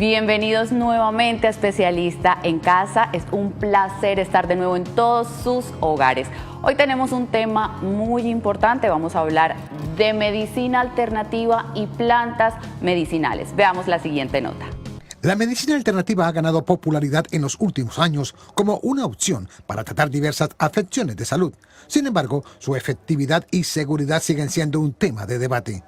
Bienvenidos nuevamente a Especialista en Casa. Es un placer estar de nuevo en todos sus hogares. Hoy tenemos un tema muy importante. Vamos a hablar de medicina alternativa y plantas medicinales. Veamos la siguiente nota. La medicina alternativa ha ganado popularidad en los últimos años como una opción para tratar diversas afecciones de salud. Sin embargo, su efectividad y seguridad siguen siendo un tema de debate.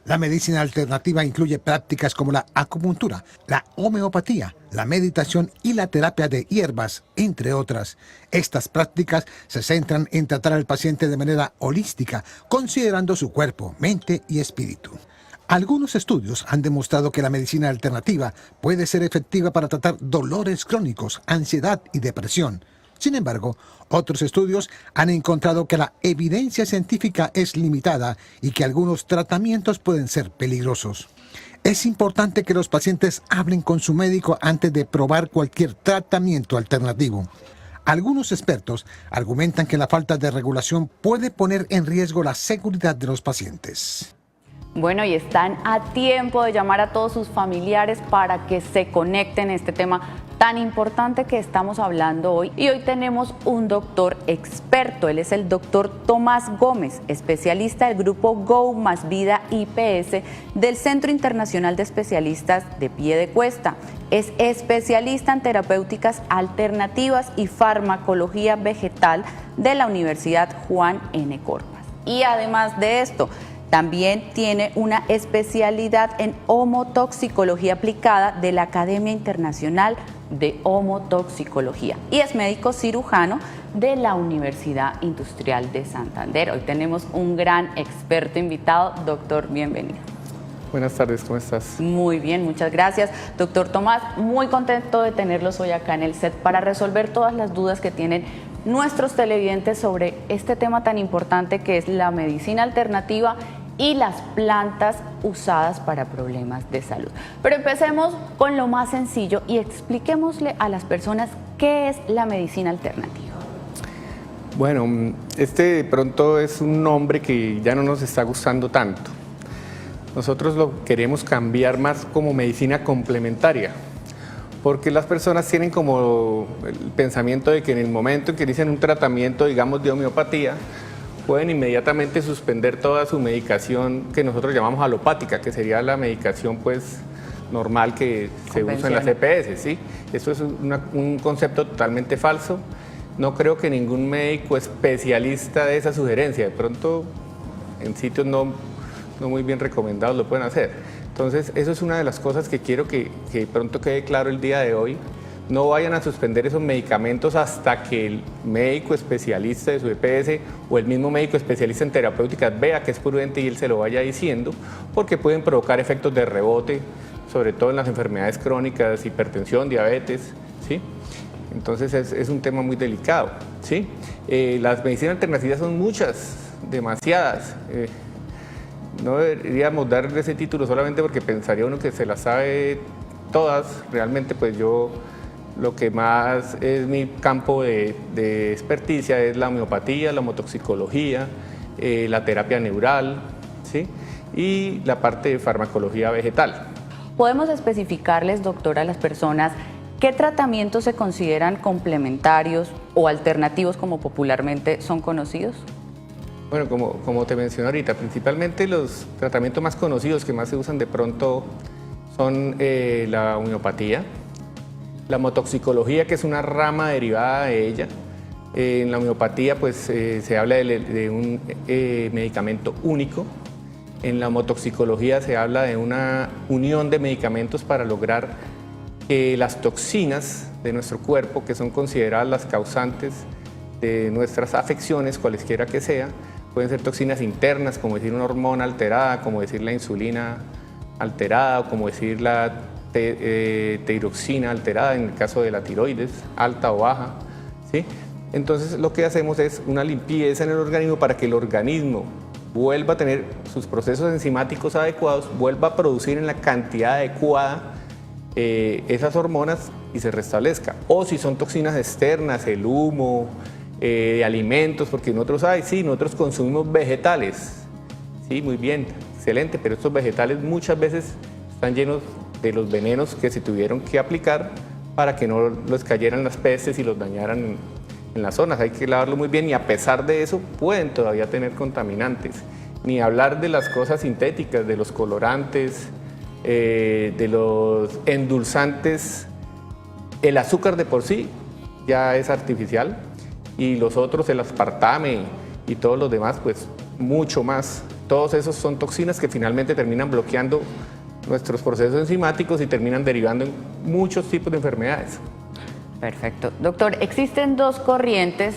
La medicina alternativa incluye prácticas como la acupuntura, la homeopatía, la meditación y la terapia de hierbas, entre otras. Estas prácticas se centran en tratar al paciente de manera holística, considerando su cuerpo, mente y espíritu. Algunos estudios han demostrado que la medicina alternativa puede ser efectiva para tratar dolores crónicos, ansiedad y depresión. Sin embargo, otros estudios han encontrado que la evidencia científica es limitada y que algunos tratamientos pueden ser peligrosos. Es importante que los pacientes hablen con su médico antes de probar cualquier tratamiento alternativo. Algunos expertos argumentan que la falta de regulación puede poner en riesgo la seguridad de los pacientes. Bueno, y están a tiempo de llamar a todos sus familiares para que se conecten a este tema tan importante que estamos hablando hoy. Y hoy tenemos un doctor experto. Él es el doctor Tomás Gómez, especialista del grupo Go Más Vida IPS del Centro Internacional de Especialistas de Piedecuesta. Es especialista en terapéuticas alternativas y farmacología vegetal de la Universidad Juan N. Corpas. Y además de esto, también tiene una especialidad en homotoxicología aplicada de la Academia Internacional de Homotoxicología y es médico cirujano de la Universidad Industrial de Santander. Hoy tenemos un gran experto invitado. Doctor, bienvenido. Buenas tardes, ¿cómo estás? Muy bien, muchas gracias. Doctor Tomás, muy contento de tenerlos hoy acá en el set para resolver todas las dudas que tienen nuestros televidentes sobre este tema tan importante que es la medicina alternativa y las plantas usadas para problemas de salud. Pero empecemos con lo más sencillo y expliquémosle a las personas qué es la medicina alternativa. Bueno, este de pronto es un nombre que ya no nos está gustando tanto. Nosotros lo queremos cambiar más como medicina complementaria, porque las personas tienen como el pensamiento de que en el momento en que inician un tratamiento, digamos, de homeopatía, pueden inmediatamente suspender toda su medicación que nosotros llamamos alopática, que sería la medicación pues normal que se usa en las EPS, ¿sí? Esto es un concepto totalmente falso. No creo que ningún médico especialista de esa sugerencia, de pronto en sitios no muy bien recomendados lo pueden hacer. Entonces, eso es una de las cosas que quiero que pronto quede claro el día de hoy. No vayan a suspender esos medicamentos hasta que el médico especialista de su EPS o el mismo médico especialista en terapéuticas vea que es prudente y él se lo vaya diciendo, porque pueden provocar efectos de rebote, sobre todo en las enfermedades crónicas, hipertensión, diabetes, ¿sí? Entonces es un tema muy delicado, ¿sí? Las medicinas alternativas son muchas, demasiadas. No deberíamos darle ese título solamente porque pensaría uno que se las sabe todas. Realmente pues yo lo que más es mi campo de experticia es la homeopatía, la homotoxicología, la terapia neural, ¿sí? Y la parte de farmacología vegetal. ¿Podemos especificarles, doctor, a las personas qué tratamientos se consideran complementarios o alternativos como popularmente son conocidos? Bueno, como te mencioné ahorita, principalmente los tratamientos más conocidos que más se usan de pronto son la homeopatía, la homotoxicología, que es una rama derivada de ella. En la homeopatía pues se habla de un medicamento único. En la homotoxicología se habla de una unión de medicamentos para lograr que las toxinas de nuestro cuerpo, que son consideradas las causantes de nuestras afecciones, cualesquiera que sea, pueden ser toxinas internas, como decir una hormona alterada, como decir la insulina alterada, o como decir la tiroxina alterada, en el caso de la tiroides, alta o baja, ¿sí? Entonces lo que hacemos es una limpieza en el organismo para que el organismo vuelva a tener sus procesos enzimáticos adecuados, vuelva a producir en la cantidad adecuada esas hormonas y se restablezca. O si son toxinas externas, el humo, de alimentos, porque nosotros, nosotros consumimos vegetales, sí, muy bien, excelente, pero estos vegetales muchas veces están llenos de los venenos que se tuvieron que aplicar para que no les cayeran las pestes y los dañaran en las zonas. Hay que lavarlo muy bien y a pesar de eso pueden todavía tener contaminantes. Ni hablar de las cosas sintéticas, de los colorantes, de los endulzantes. El azúcar de por sí ya es artificial y los otros, el aspartame y todos los demás, pues mucho más. Todos esos son toxinas que finalmente terminan bloqueando nuestros procesos enzimáticos y terminan derivando en muchos tipos de enfermedades. Perfecto. Doctor, existen dos corrientes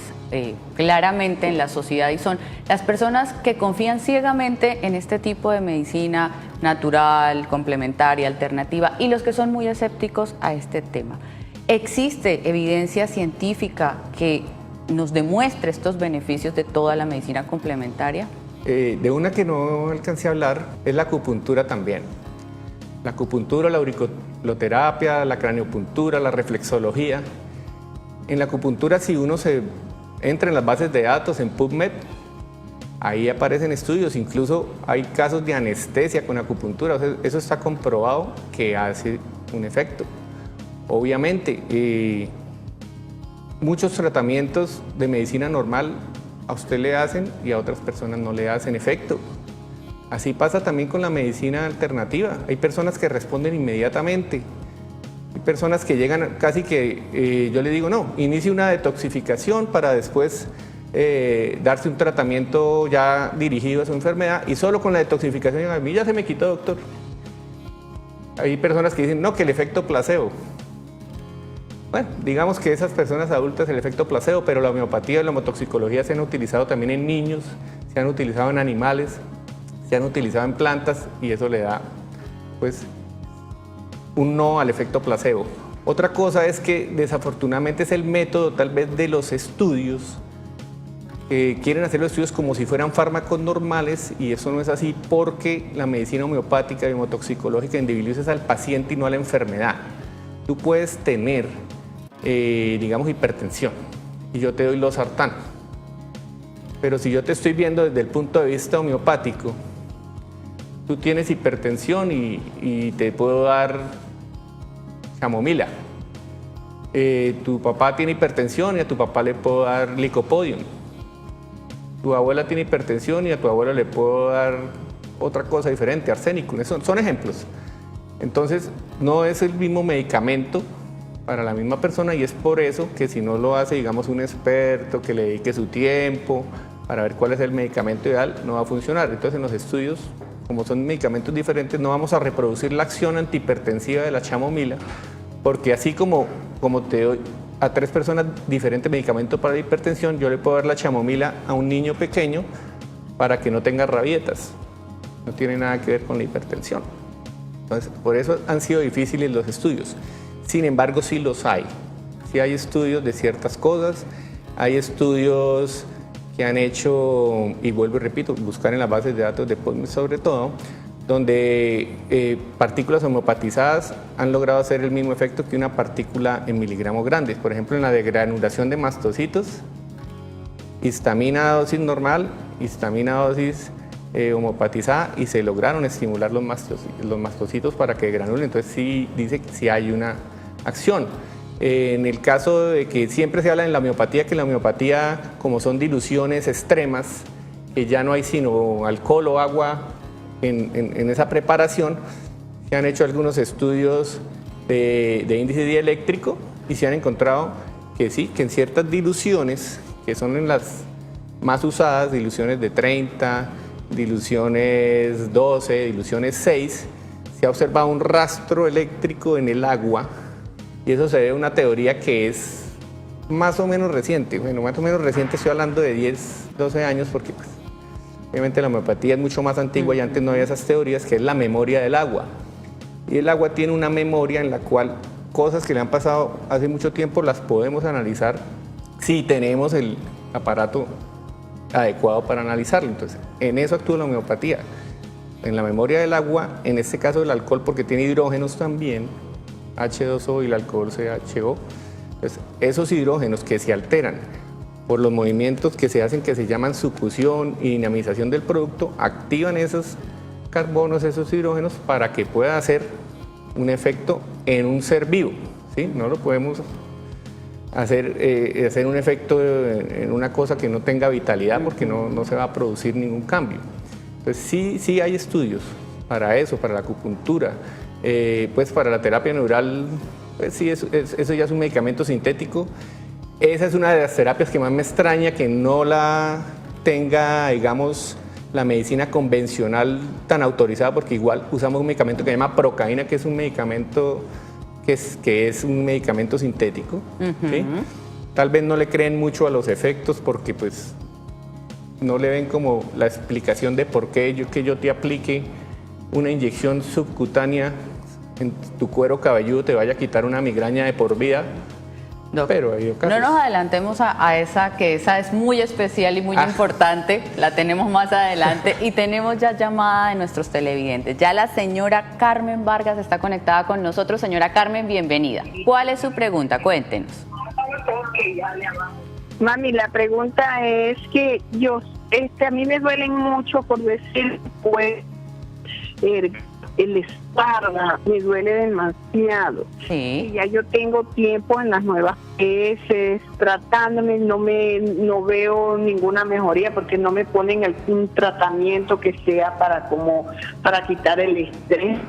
claramente en la sociedad y son las personas que confían ciegamente en este tipo de medicina natural, complementaria, alternativa y los que son muy escépticos a este tema. ¿Existe evidencia científica que nos demuestre estos beneficios de toda la medicina complementaria? De una que no alcancé a hablar es la acupuntura también. La acupuntura, la auriculoterapia, la craniopuntura, la reflexología. En la acupuntura, si uno se entra en las bases de datos, en PubMed, ahí aparecen estudios, incluso hay casos de anestesia con acupuntura, o sea, eso está comprobado que hace un efecto. Obviamente, muchos tratamientos de medicina normal a usted le hacen y a otras personas no le hacen efecto. Así pasa también con la medicina alternativa. Hay personas que responden inmediatamente. Hay personas que llegan casi que, yo le digo, no, inicie una detoxificación para después darse un tratamiento ya dirigido a su enfermedad y solo con la detoxificación, a mí ya se me quitó, doctor. Hay personas que dicen, no, que el efecto placebo. Bueno, digamos que esas personas adultas el efecto placebo, pero la homeopatía y la homotoxicología se han utilizado también en niños, se han utilizado en animales, se han utilizado en plantas y eso le da pues un no al efecto placebo. Otra cosa es que desafortunadamente es el método tal vez de los estudios, quieren hacer los estudios como si fueran fármacos normales y eso no es así porque la medicina homeopática y homotoxicológica individualiza al paciente y no a la enfermedad. Tú puedes tener digamos hipertensión y yo te doy losartán, pero si yo te estoy viendo desde el punto de vista homeopático, tú tienes hipertensión y te puedo dar chamomila. Tu papá tiene hipertensión y a tu papá le puedo dar licopodium. Tu abuela tiene hipertensión y a tu abuela le puedo dar otra cosa diferente, arsénico. Son ejemplos. Entonces, no es el mismo medicamento para la misma persona y es por eso que si no lo hace, digamos, un experto que le dedique su tiempo para ver cuál es el medicamento ideal, no va a funcionar. Entonces, en los estudios, como son medicamentos diferentes, no vamos a reproducir la acción antihipertensiva de la chamomila, porque así como te doy a 3 personas diferentes medicamentos para la hipertensión, yo le puedo dar la chamomila a un niño pequeño para que no tenga rabietas. No tiene nada que ver con la hipertensión. Entonces, por eso han sido difíciles los estudios. Sin embargo, sí los hay. Sí hay estudios de ciertas cosas, hay estudios que han hecho, y vuelvo y repito, buscar en las bases de datos de PubMed sobre todo, donde partículas homeopatizadas han logrado hacer el mismo efecto que una partícula en miligramos grandes. Por ejemplo, en la degranulación de mastocitos, histamina a dosis normal, histamina a dosis homeopatizada y se lograron estimular los mastocitos para que granulen. Entonces sí dice que sí hay una acción. En el caso de que siempre se habla en la homeopatía, que la homeopatía, como son diluciones extremas, que ya no hay sino alcohol o agua en esa preparación, se han hecho algunos estudios de índice dieléctrico y se han encontrado que sí, que en ciertas diluciones, que son en las más usadas, diluciones de 30, diluciones 12, diluciones 6, se ha observado un rastro eléctrico en el agua y eso se debe a una teoría que es más o menos reciente. Bueno, más o menos reciente, estoy hablando de 10, 12 años porque pues, obviamente la homeopatía es mucho más antigua y antes no había esas teorías, que es la memoria del agua. Y el agua tiene una memoria en la cual cosas que le han pasado hace mucho tiempo las podemos analizar si tenemos el aparato adecuado para analizarlo. Entonces, en eso actúa la homeopatía. En la memoria del agua, en este caso del alcohol, porque tiene hidrógenos también, H2O y el alcohol CHO. Entonces, esos hidrógenos que se alteran por los movimientos que se hacen, que se llaman sucusión y dinamización del producto, activan esos carbonos, esos hidrógenos, para que pueda hacer un efecto en un ser vivo, ¿sí? No lo podemos hacer un efecto en una cosa que no tenga vitalidad porque no se va a producir ningún cambio. Entonces sí hay estudios para eso, para la acupuntura, pues para la terapia neural, pues sí, eso ya es un medicamento sintético. Esa es una de las terapias que más me extraña que no la tenga, digamos, la medicina convencional tan autorizada, porque igual usamos un medicamento que se llama procaína, que es un medicamento que es un medicamento sintético. ¿Sí? Tal vez no le creen mucho a los efectos porque pues no le ven como la explicación de por qué que yo te aplique una inyección subcutánea en tu cuero cabelludo te vaya a quitar una migraña de por vida. Pero hay casos. No nos adelantemos a esa, que esa es muy especial y muy importante, la tenemos más adelante y tenemos ya llamada de nuestros televidentes. Ya la señora Carmen Vargas está conectada con nosotros. Señora Carmen, bienvenida. ¿Cuál es su pregunta? Cuéntenos. Mami, la pregunta es que a mí me duelen mucho, por decir, pues, el espalda me duele demasiado. Sí. Y ya yo tengo tiempo en las nuevas veces tratándome, no veo ninguna mejoría porque no me ponen un tratamiento que sea para quitar el estrés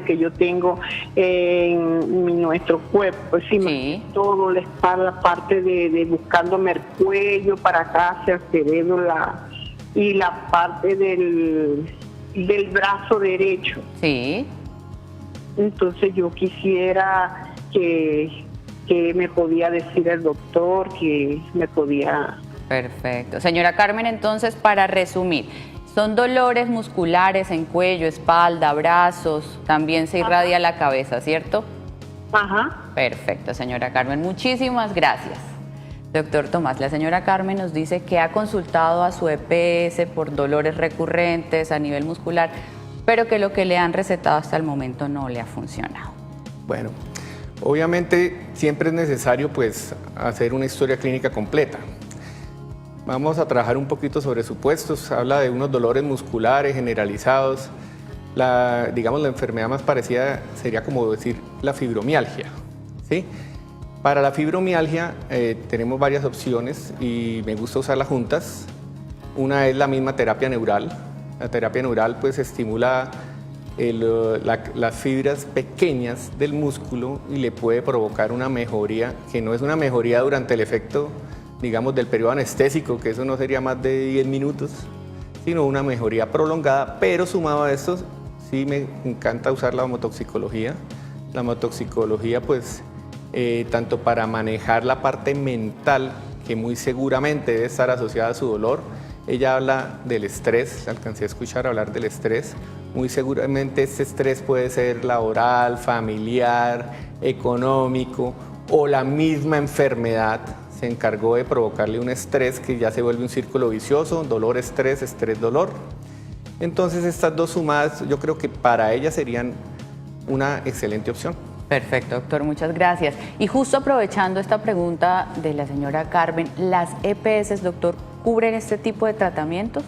que yo tengo en nuestro cuerpo. Sí. Todo la espalda, parte de buscándome el cuello para acá hacia el cerebro y la parte del brazo derecho. Sí. Entonces yo quisiera que me podía decir el doctor, que me podía... Perfecto. Señora Carmen, entonces, para resumir, son dolores musculares en cuello, espalda, brazos, también se irradia la cabeza, ¿cierto? Ajá. Perfecto, señora Carmen. Muchísimas gracias. Doctor Tomás, la señora Carmen nos dice que ha consultado a su EPS por dolores recurrentes a nivel muscular, pero que lo que le han recetado hasta el momento no le ha funcionado. Bueno, obviamente siempre es necesario pues hacer una historia clínica completa. Vamos a trabajar un poquito sobre supuestos. Habla de unos dolores musculares generalizados. Digamos, la enfermedad más parecida sería como decir la fibromialgia, ¿sí? Para la fibromialgia tenemos varias opciones y me gusta usarlas juntas. Una es la misma terapia neural. La terapia neural pues estimula las fibras pequeñas del músculo y le puede provocar una mejoría, que no es una mejoría durante el efecto, digamos, del periodo anestésico, que eso no sería más de 10 minutos, sino una mejoría prolongada, pero sumado a esto, sí me encanta usar la homotoxicología. La homotoxicología pues tanto para manejar la parte mental, que muy seguramente debe estar asociada a su dolor. Ella habla del estrés, alcancé a escuchar hablar del estrés. Muy seguramente este estrés puede ser laboral, familiar, económico o la misma enfermedad se encargó de provocarle un estrés que ya se vuelve un círculo vicioso, dolor, estrés, dolor. Entonces estas dos sumadas yo creo que para ella serían una excelente opción. Perfecto, doctor, muchas gracias. Y justo aprovechando esta pregunta de la señora Carmen, ¿las EPS, doctor, cubren este tipo de tratamientos?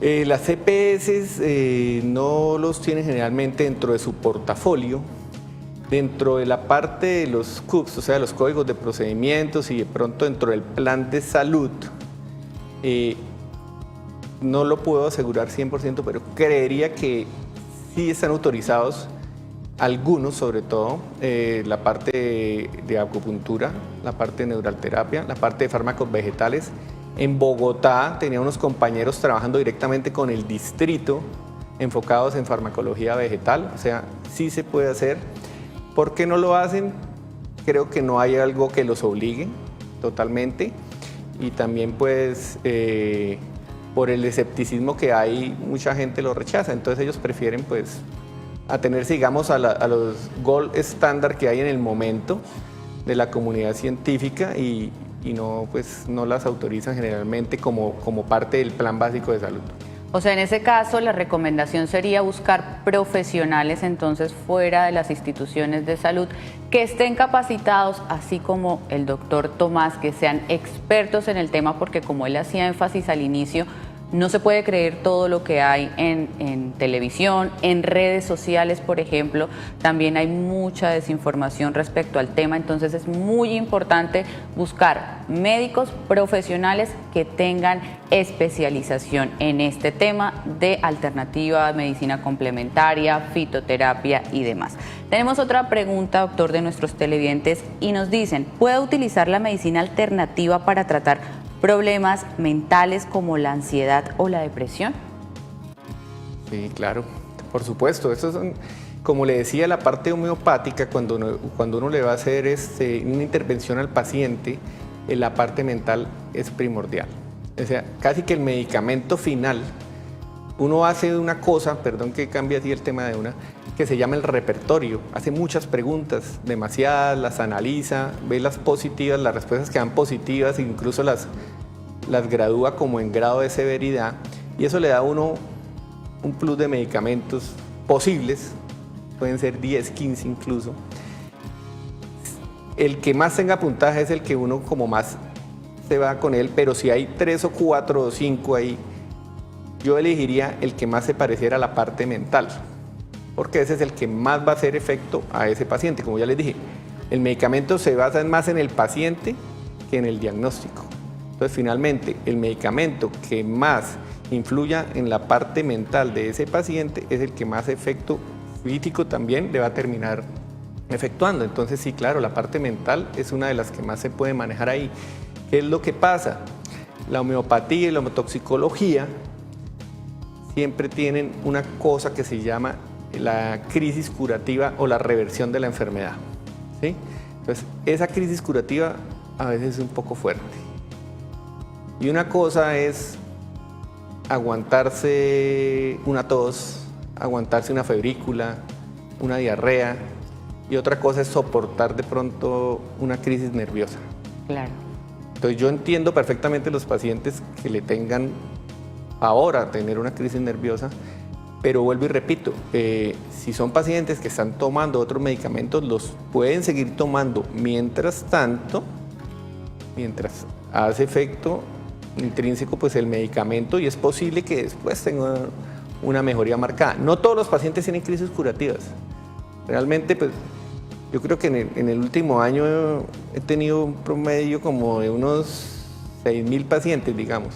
Las EPS no los tienen generalmente dentro de su portafolio. Dentro de la parte de los CUPS, o sea, los códigos de procedimientos y de pronto dentro del plan de salud, no lo puedo asegurar 100%, pero creería que sí están autorizados algunos, sobre todo la parte de acupuntura, la parte de neuralterapia, la parte de fármacos vegetales. En Bogotá tenía unos compañeros trabajando directamente con el distrito, enfocados en farmacología vegetal, o sea, sí se puede hacer. ¿Por qué no lo hacen? Creo que no hay algo que los obligue totalmente y también pues por el escepticismo que hay, mucha gente lo rechaza, entonces ellos prefieren pues atenerse, digamos, a los gold estándar que hay en el momento de la comunidad científica y no, pues, no las autorizan generalmente como parte del plan básico de salud. O sea, en ese caso la recomendación sería buscar profesionales entonces fuera de las instituciones de salud que estén capacitados, así como el doctor Tomás, que sean expertos en el tema, porque como él hacía énfasis al inicio, No se puede creer todo lo que hay en televisión, en redes sociales, por ejemplo. También hay mucha desinformación respecto al tema, entonces es muy importante buscar médicos profesionales que tengan especialización en este tema de alternativa, medicina complementaria, fitoterapia y demás. Tenemos otra pregunta, doctor, de nuestros televidentes y nos dicen, ¿puedo utilizar la medicina alternativa para tratar problemas mentales como la ansiedad o la depresión? Sí, claro, por supuesto. Eso son, como le decía, la parte homeopática, cuando uno le va a hacer una intervención al paciente, la parte mental es primordial. O sea, casi que el medicamento final, uno hace una cosa, perdón que cambie así el tema de una, que se llama el repertorio. Hace muchas preguntas, demasiadas, las analiza, ve las positivas, las respuestas que dan positivas, incluso las gradúa como en grado de severidad, y eso le da a uno un plus de medicamentos posibles, pueden ser 10, 15 incluso. El que más tenga puntaje es el que uno como más se va con él, pero si hay 3 o 4 o 5 ahí, yo elegiría el que más se pareciera a la parte mental, porque ese es el que más va a hacer efecto a ese paciente. Como ya les dije, el medicamento se basa más en el paciente que en el diagnóstico. Entonces, finalmente, el medicamento que más influya en la parte mental de ese paciente es el que más efecto físico también le va a terminar efectuando. Entonces, sí, claro, la parte mental es una de las que más se puede manejar ahí. ¿Qué es lo que pasa? La homeopatía y la homotoxicología siempre tienen una cosa que se llama la crisis curativa o la reversión de la enfermedad, ¿sí? Entonces, esa crisis curativa a veces es un poco fuerte. Y una cosa es aguantarse una tos, aguantarse una febrícula, una diarrea, y otra cosa es soportar de pronto una crisis nerviosa. Claro. Entonces yo entiendo perfectamente los pacientes que le tengan ahora tener una crisis nerviosa, pero vuelvo y repito, si son pacientes que están tomando otros medicamentos, los pueden seguir tomando mientras tanto, mientras hace efecto intrínseco pues el medicamento, y es posible que después tenga una mejoría marcada. No todos los pacientes tienen crisis curativas. Realmente pues yo creo que en el último año he tenido un promedio como de unos 6.000 pacientes, digamos.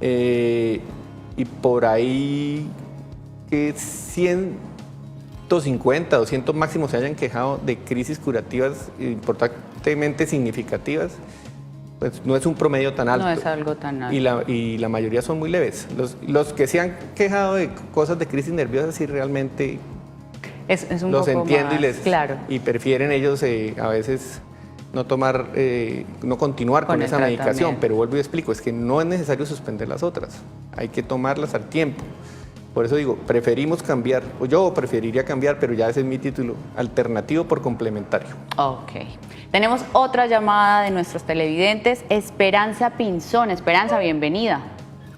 Y por ahí que 150, 200 máximo se hayan quejado de crisis curativas importantemente significativas, pues no es un promedio tan alto. No es algo tan alto. Y la mayoría son muy leves. Los que se han quejado de cosas de crisis nerviosas sí realmente es un los poco entiendo más, claro. Y prefieren ellos a veces no continuar con esa medicación, pero vuelvo y explico, es que no es necesario suspender las otras, hay que tomarlas al tiempo. Por eso digo, preferimos cambiar, o yo preferiría cambiar, pero ya ese es mi título, alternativo por complementario. Ok. Tenemos otra llamada de nuestros televidentes, Esperanza Pinzón. Esperanza, bienvenida.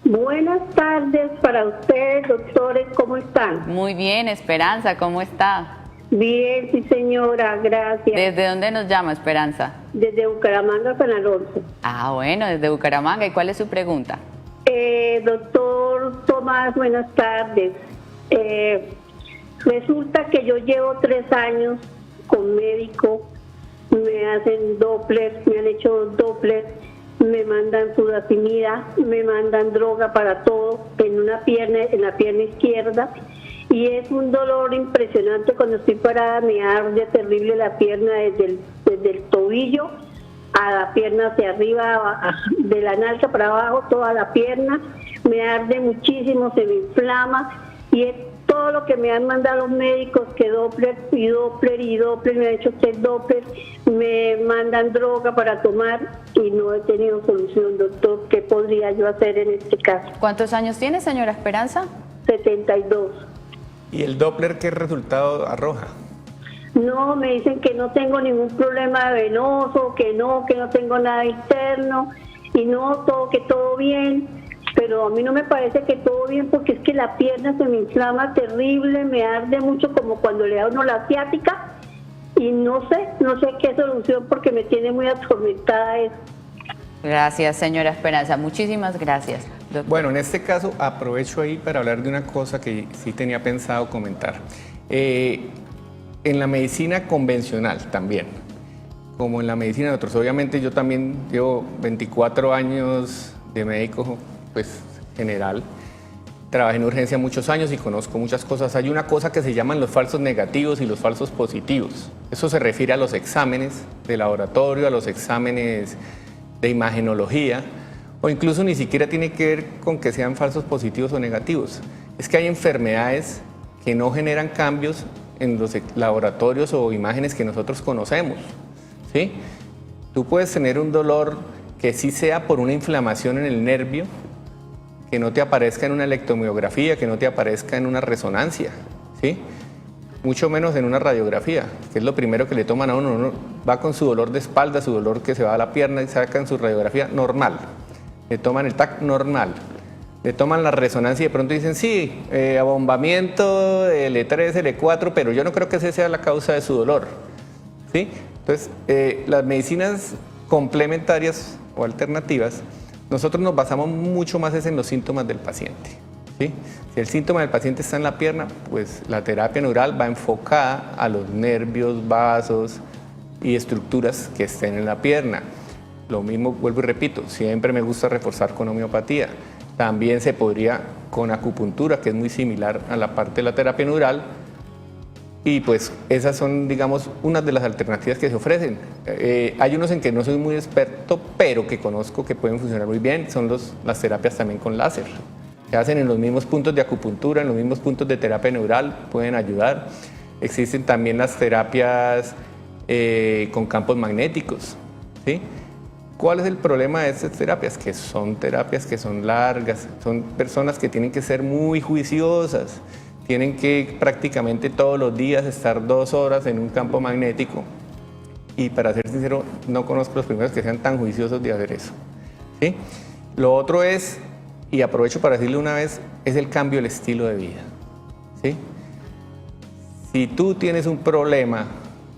Buenas tardes para ustedes, doctores, ¿cómo están? Muy bien, Esperanza, ¿cómo está? Bien, sí señora, gracias. ¿Desde dónde nos llama, Esperanza? Desde Bucaramanga, San Alonso. Ah, bueno, desde Bucaramanga. ¿Y cuál es su pregunta? Doctor Tomás, buenas tardes. Resulta que yo llevo 3 años con médico, me hacen Doppler, me han hecho Doppler, me mandan sudafimida, me mandan droga para todo en la pierna izquierda, y es un dolor impresionante cuando estoy parada, me arde terrible la pierna desde el tobillo a la pierna hacia arriba, de la nalga para abajo, toda la pierna, me arde muchísimo, se me inflama, y es todo lo que me han mandado los médicos, que Doppler y Doppler y Doppler, me han hecho 3 Doppler, me mandan droga para tomar y no he tenido solución, doctor. ¿Qué podría yo hacer en este caso? ¿Cuántos años tiene, señora Esperanza? 72. ¿Y el Doppler qué resultado arroja? No, me dicen que no tengo ningún problema venoso, que no tengo nada interno, y que todo bien, pero a mí no me parece que todo bien, porque es que la pierna se me inflama terrible, me arde mucho como cuando le da uno la ciática, y no sé qué solución, porque me tiene muy atormentada eso. Gracias, señora Esperanza, muchísimas gracias. doctor? Bueno, en este caso aprovecho ahí para hablar de una cosa que sí tenía pensado comentar. En la medicina convencional también, como en la medicina de otros, obviamente yo también llevo 24 años de médico pues, general. Trabajé en urgencia muchos años y conozco muchas cosas. Hay una cosa que se llaman los falsos negativos y los falsos positivos. Eso se refiere a los exámenes de laboratorio, a los exámenes de imagenología, o incluso ni siquiera tiene que ver con que sean falsos positivos o negativos. Es que hay enfermedades que no generan cambios en los laboratorios o imágenes que nosotros conocemos, ¿sí? Tú puedes tener un dolor que sí sea por una inflamación en el nervio, que no te aparezca en una electromiografía, que no te aparezca en una resonancia, ¿sí? Mucho menos en una radiografía, que es lo primero que le toman a uno. Uno va con su dolor de espalda, su dolor que se va a la pierna y sacan su radiografía normal. Le toman el TAC normal. Le toman la resonancia y de pronto dicen, sí, abombamiento L3, L4, pero yo no creo que esa sea la causa de su dolor, ¿sí? Entonces, las medicinas complementarias o alternativas, nosotros nos basamos mucho más en los síntomas del paciente, ¿sí? Si el síntoma del paciente está en la pierna, pues la terapia neural va enfocada a los nervios, vasos y estructuras que estén en la pierna. Lo mismo, vuelvo y repito, siempre me gusta reforzar con homeopatía. También se podría con acupuntura, que es muy similar a la parte de la terapia neural. Y pues esas son, digamos, unas de las alternativas que se ofrecen. Hay unos en que no soy muy experto, pero que conozco que pueden funcionar muy bien. Son las terapias también con láser. Se hacen en los mismos puntos de acupuntura, en los mismos puntos de terapia neural, pueden ayudar. Existen también las terapias con campos magnéticos, ¿sí? ¿Cuál es el problema de estas terapias? Que son terapias que son largas, son personas que tienen que ser muy juiciosas. Tienen que prácticamente todos los días estar 2 horas en un campo magnético y para ser sincero no conozco los primeros que sean tan juiciosos de hacer eso, ¿sí? Lo otro es, y aprovecho para decirle una vez, es el cambio del estilo de vida, ¿sí? Si tú tienes un problema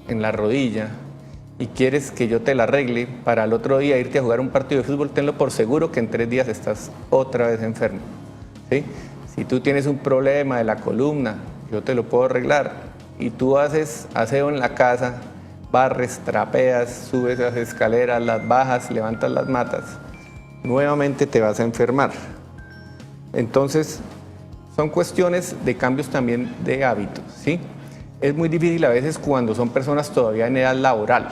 en la rodilla y quieres que yo te la arregle para el otro día irte a jugar un partido de fútbol, tenlo por seguro que en 3 días estás otra vez enfermo, ¿sí? Si tú tienes un problema de la columna, yo te lo puedo arreglar. Y tú haces aseo en la casa, barres, trapeas, subes las escaleras, las bajas, levantas las matas, nuevamente te vas a enfermar. Entonces, son cuestiones de cambios también de hábitos, ¿sí? Es muy difícil a veces cuando son personas todavía en edad laboral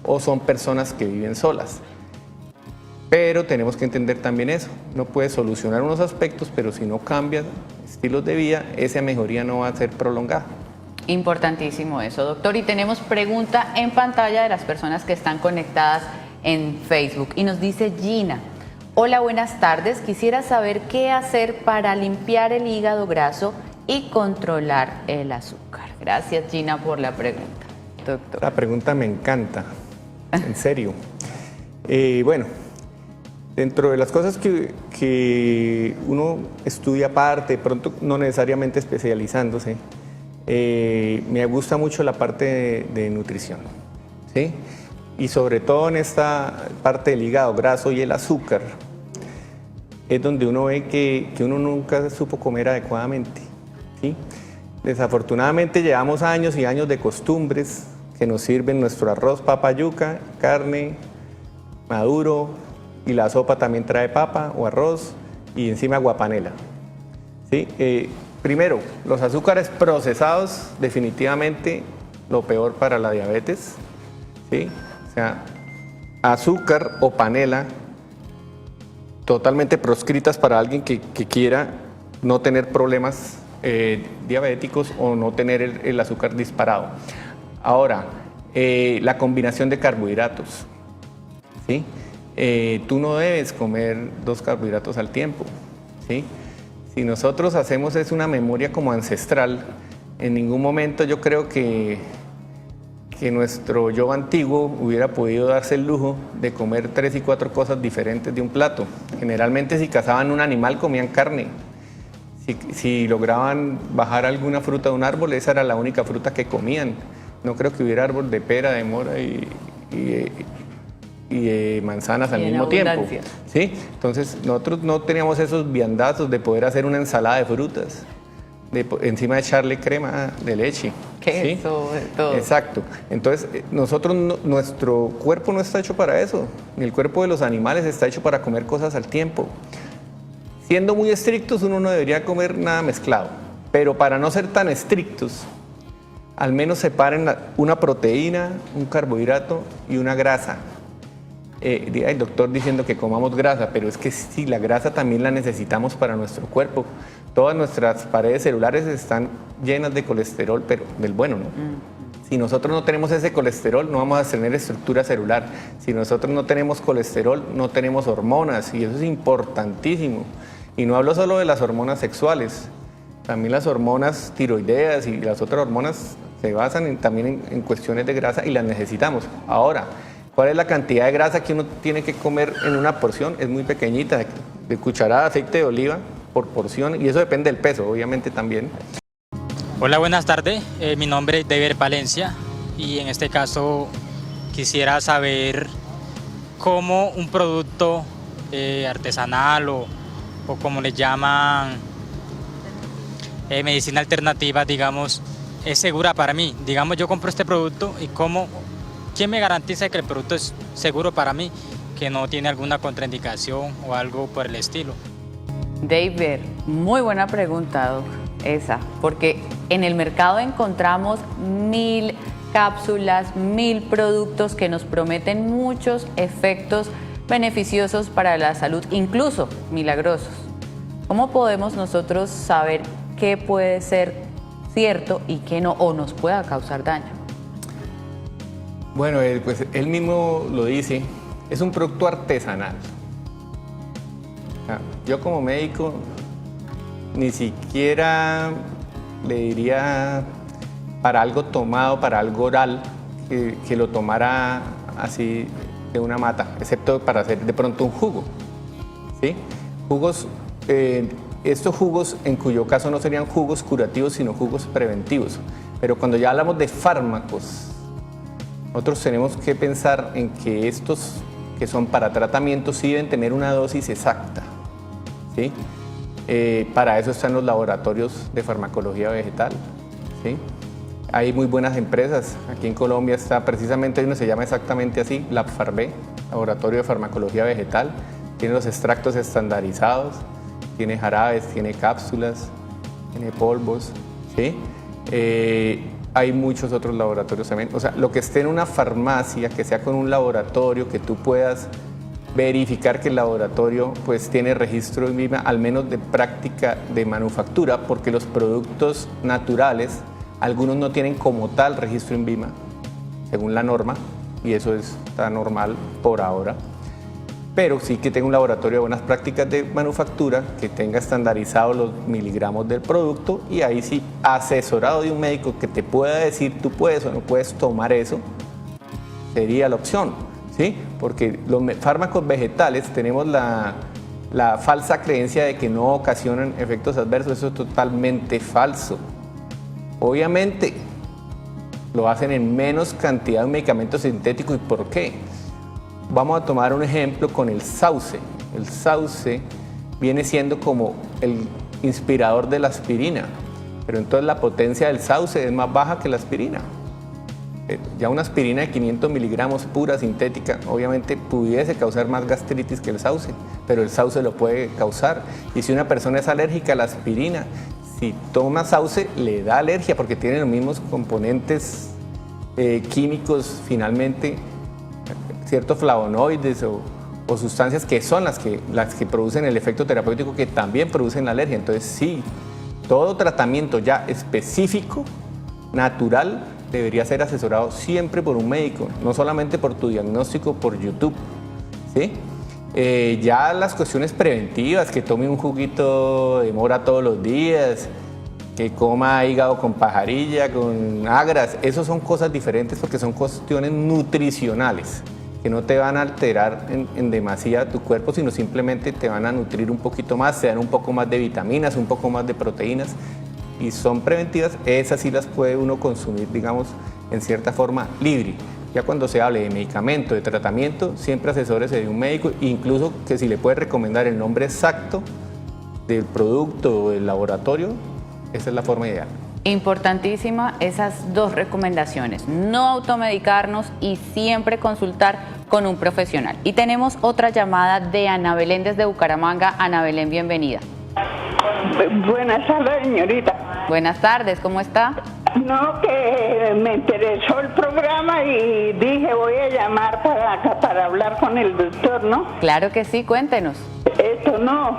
o son personas que viven solas. Pero tenemos que entender también eso. No puedes solucionar unos aspectos, pero si no cambias estilos de vida, esa mejoría no va a ser prolongada. Importantísimo eso, doctor. Y tenemos pregunta en pantalla de las personas que están conectadas en Facebook. Y nos dice Gina: hola, buenas tardes. Quisiera saber qué hacer para limpiar el hígado graso y controlar el azúcar. Gracias, Gina, por la pregunta, doctor. La pregunta me encanta, en serio. Bueno, dentro de las cosas que uno estudia aparte, de pronto no necesariamente especializándose, me gusta mucho la parte de nutrición, ¿sí? Y sobre todo en esta parte del hígado graso y el azúcar, es donde uno ve que uno nunca supo comer adecuadamente, ¿sí? Desafortunadamente llevamos años y años de costumbres que nos sirven nuestro arroz, papa, yuca, carne, maduro, y la sopa también trae papa o arroz y encima aguapanela, ¿sí? Primero, los azúcares procesados, definitivamente lo peor para la diabetes, ¿sí? O sea, azúcar o panela totalmente proscritas para alguien que quiera no tener problemas diabéticos o no tener el azúcar disparado. Ahora, la combinación de carbohidratos, ¿sí? Tú no debes comer 2 carbohidratos al tiempo, ¿sí? Si nosotros hacemos es una memoria como ancestral, en ningún momento yo creo que nuestro yo antiguo hubiera podido darse el lujo de comer 3 y 4 cosas diferentes de un plato. Generalmente si cazaban un animal comían carne. Si lograban bajar alguna fruta de un árbol, esa era la única fruta que comían. No creo que hubiera árbol de pera, de mora y y manzanas al Y en mismo tiempo. abundancia. ¿Sí? Entonces nosotros no teníamos esos viandazos de poder hacer una ensalada de frutas, encima de echarle crema de leche. Queso, de todo. Exacto. Entonces nosotros, nuestro cuerpo no está hecho para eso, ni el cuerpo de los animales está hecho para comer cosas al tiempo. Siendo muy estrictos, uno no debería comer nada mezclado, pero para no ser tan estrictos, al menos separen una proteína, un carbohidrato y una grasa. El doctor diciendo que comamos grasa, pero es que sí, la grasa también la necesitamos para nuestro cuerpo. Todas nuestras paredes celulares están llenas de colesterol, pero del bueno, ¿no? Si nosotros no tenemos ese colesterol, no vamos a tener estructura celular. Si nosotros no tenemos colesterol, no tenemos hormonas, y eso es importantísimo. Y no hablo solo de las hormonas sexuales, también las hormonas tiroideas y las otras hormonas se basan también en cuestiones de grasa y las necesitamos. Ahora, ¿cuál es la cantidad de grasa que uno tiene que comer en una porción? Es muy pequeñita, de cucharada de aceite de oliva por porción, y eso depende del peso, obviamente también. Hola, buenas tardes. Mi nombre es Deber Valencia y en este caso quisiera saber cómo un producto artesanal o como le llaman medicina alternativa, digamos, es segura para mí. Digamos, yo compro este producto y ¿quién me garantiza que el producto es seguro para mí, que no tiene alguna contraindicación o algo por el estilo? David, muy buena pregunta, Doc, esa, porque en el mercado encontramos 1000 cápsulas, 1000 productos que nos prometen muchos efectos beneficiosos para la salud, incluso milagrosos. ¿Cómo podemos nosotros saber qué puede ser cierto y qué no, o nos pueda causar daño? Bueno, pues él mismo lo dice, es un producto artesanal. Yo como médico ni siquiera le diría para algo tomado, para algo oral, que lo tomara así de una mata, excepto para hacer de pronto un jugo. ¿Sí? Jugos, estos jugos en cuyo caso no serían jugos curativos, sino jugos preventivos. Pero cuando ya hablamos de fármacos, nosotros tenemos que pensar en que estos que son para tratamiento sí deben tener una dosis exacta. ¿Sí? Para eso están los laboratorios de farmacología vegetal. ¿Sí? Hay muy buenas empresas. Aquí en Colombia está precisamente uno se llama exactamente así, LabFarbe, Laboratorio de Farmacología Vegetal. Tiene los extractos estandarizados, tiene jarabes, tiene cápsulas, tiene polvos. ¿Sí? Hay muchos otros laboratorios también. O sea, lo que esté en una farmacia, que sea con un laboratorio, que tú puedas verificar que el laboratorio pues tiene registro en INVIMA, al menos de práctica de manufactura, porque los productos naturales, algunos no tienen como tal registro en INVIMA, según la norma, y eso está normal por ahora. Pero sí que tenga un laboratorio de buenas prácticas de manufactura, que tenga estandarizados los miligramos del producto, y ahí sí, asesorado de un médico que te pueda decir tú puedes o no puedes tomar eso, sería la opción. ¿Sí? Porque los fármacos vegetales tenemos la falsa creencia de que no ocasionan efectos adversos. Eso es totalmente falso. Obviamente lo hacen en menos cantidad de medicamentos sintéticos. ¿Y por qué? Vamos a tomar un ejemplo con el sauce. El sauce viene siendo como el inspirador de la aspirina, pero entonces la potencia del sauce es más baja que la aspirina. Ya una aspirina de 500 miligramos pura, sintética, obviamente pudiese causar más gastritis que el sauce, pero el sauce lo puede causar. Y si una persona es alérgica a la aspirina, si toma sauce le da alergia porque tiene los mismos componentes químicos, finalmente, ciertos flavonoides o sustancias que son las que producen el efecto terapéutico, que también producen la alergia. Entonces sí, todo tratamiento ya específico, natural, debería ser asesorado siempre por un médico, no solamente por tu diagnóstico por YouTube. ¿Sí? Ya las cuestiones preventivas, que tome un juguito de mora todos los días, que coma hígado con pajarilla, con agras, eso son cosas diferentes porque son cuestiones nutricionales que no te van a alterar en demasía tu cuerpo, sino simplemente te van a nutrir un poquito más, te dan un poco más de vitaminas, un poco más de proteínas, y son preventivas. Esas sí las puede uno consumir, digamos, en cierta forma libre. Ya cuando se hable de medicamento, de tratamiento, siempre asesórese de un médico, incluso que si le puede recomendar el nombre exacto del producto o del laboratorio, esa es la forma ideal. Importantísima esas dos recomendaciones, no automedicarnos y siempre consultar con un profesional. Y tenemos otra llamada de Ana Belén desde Bucaramanga. Ana Belén, bienvenida. Buenas tardes, señorita. Buenas tardes, ¿cómo está? No, que me interesó el programa y dije voy a llamar para hablar con el doctor, ¿no? Claro que sí, cuéntenos. Esto no,